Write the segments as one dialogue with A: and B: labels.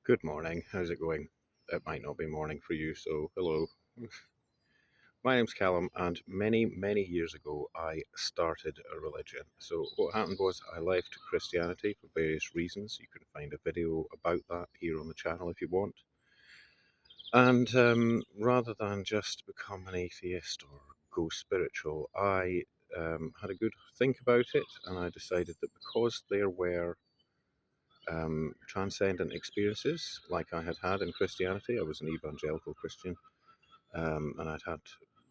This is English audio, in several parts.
A: Good morning. How's it going? It might not be morning for you, so hello. My name's Callum, and many years ago I started a religion. So what happened was I left Christianity for various reasons. You can find a video about that here on the channel if you want. And rather than just become an atheist or go spiritual, I had a good think about it, and I decided that because there were transcendent experiences like I had had in Christianity. I was an evangelical Christian, and I'd had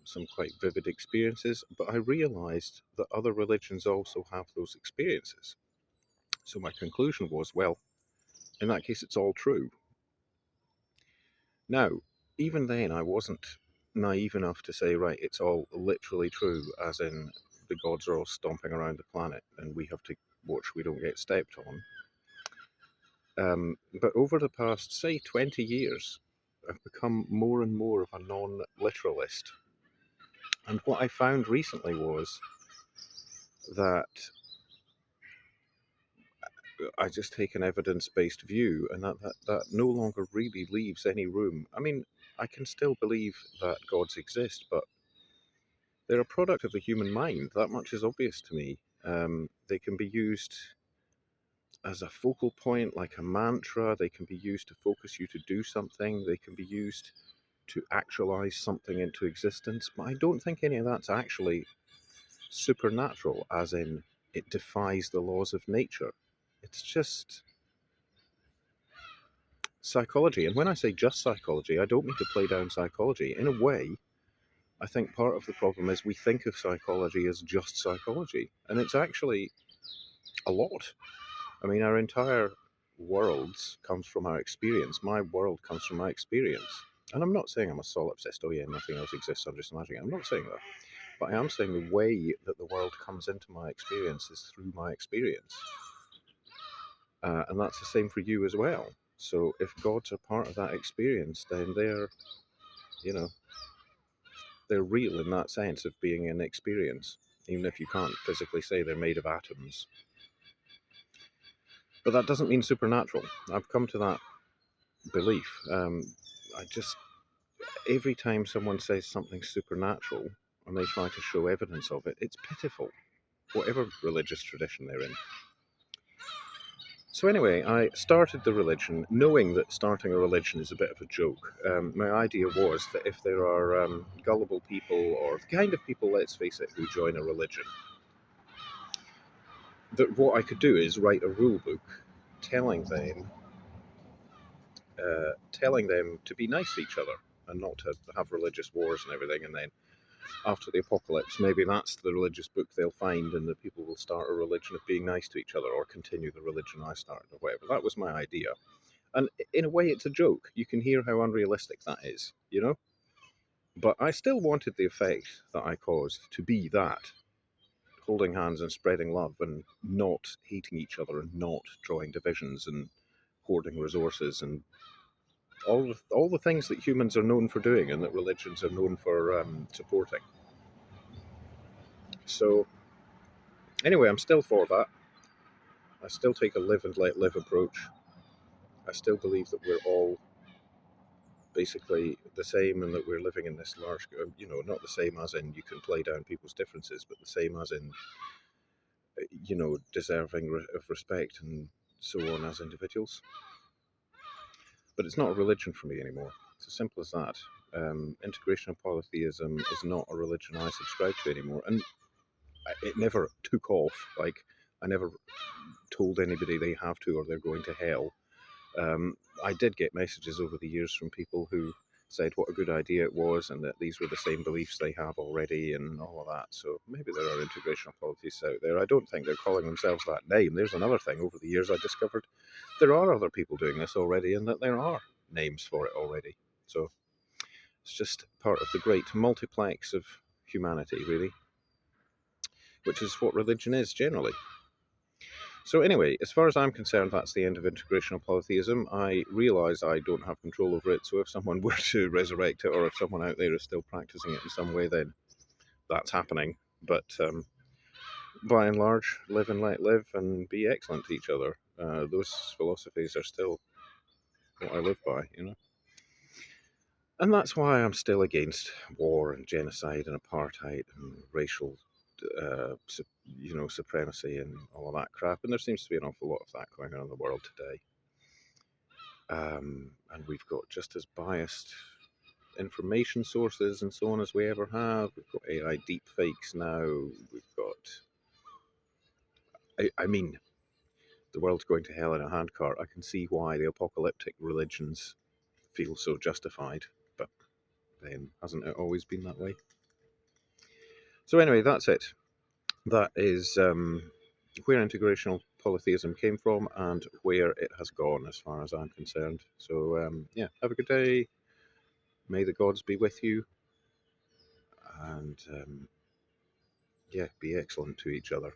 A: some quite vivid experiences, but I realized that other religions also have those experiences. So my conclusion was, well, in that case, it's all true. Now, even then, I wasn't naive enough to say, right, it's all literally true, as in the gods are all stomping around the planet and we have to watch we don't get stepped on. But over the past, say, 20 years, I've become more and more of a non literalist. And what I found recently was that I just take an evidence based view, and that no longer really leaves any room. I mean, I can still believe that gods exist, but they're a product of the human mind. That much is obvious to me. They can be used as a focal point, like a mantra. They can be used to focus you to do something. They can be used to actualize something into existence. But I don't think any of that's actually supernatural, as in it defies the laws of nature. It's just psychology. And when I say just psychology, I don't mean to play down psychology. In a way, I think part of the problem is we think of psychology as just psychology, and it's actually a lot. I mean, our entire worlds comes from our experience. My world comes from my experience. And I'm not saying I'm a soul obsessed, oh yeah, nothing else exists, I'm just imagining it. I'm not saying that. But I am saying the way that the world comes into my experience is through my experience. And that's the same for you as well. So if gods are part of that experience, then you know, they're real in that sense of being an experience, even if you can't physically say they're made of atoms. But that doesn't mean supernatural. I've come to that belief. I just, every time someone says something supernatural and they try to show evidence of it, it's pitiful, whatever religious tradition they're in. So anyway, I started the religion knowing that starting a religion is a bit of a joke. My idea was that if there are gullible people, or the kind of people, let's face it, who join a religion, that what I could do is write a rule book telling them to be nice to each other and not to have religious wars and everything. And then after the apocalypse, maybe that's the religious book they'll find, and the people will start a religion of being nice to each other, or continue the religion I started, or whatever. That was my idea. And in a way, it's a joke. You can hear how unrealistic that is, you know? But I still wanted the effect that I caused to be that, holding hands and spreading love and not hating each other and not drawing divisions and hoarding resources and all the things that humans are known for doing and that religions are known for supporting. So anyway, I'm still for that. I still take a live and let live approach. I still believe that we're all basically the same and that we're living in this large, not the same as in you can play down people's differences, but the same as in, deserving of respect and so on as individuals. But it's not a religion for me anymore. It's as simple as that. Integrational polytheism is not a religion I subscribe to anymore. And it never took off. Like, I never told anybody they have to or they're going to hell. I did get messages over the years from people who said what a good idea it was and that these were the same beliefs they have already and all of that. So maybe there are integrational polytheists out there. I don't think they're calling themselves that name. There's another thing. Over the years, I discovered there are other people doing this already and that there are names for it already. So it's just part of the great multiplex of humanity, really, which is what religion is generally. So anyway, as far as I'm concerned, that's the end of integrational polytheism. I realise I don't have control over it, so if someone were to resurrect it, or if someone out there is still practicing it in some way, then that's happening. But by and large, live and let live and be excellent to each other. Those philosophies are still what I live by, you know. And that's why I'm still against war and genocide and apartheid and racial, supremacy and all of that crap. And there seems to be an awful lot of that going on in the world today. And we've got just as biased information sources and so on as we ever have. We've got AI deepfakes now. We've got, I mean, the world's going to hell in a handcart. I can see why the apocalyptic religions feel so justified, but then hasn't it always been that way? So anyway, that's it. That is where integrational polytheism came from and where it has gone, as far as I'm concerned. So yeah, have a good day. May the gods be with you, and yeah, be excellent to each other.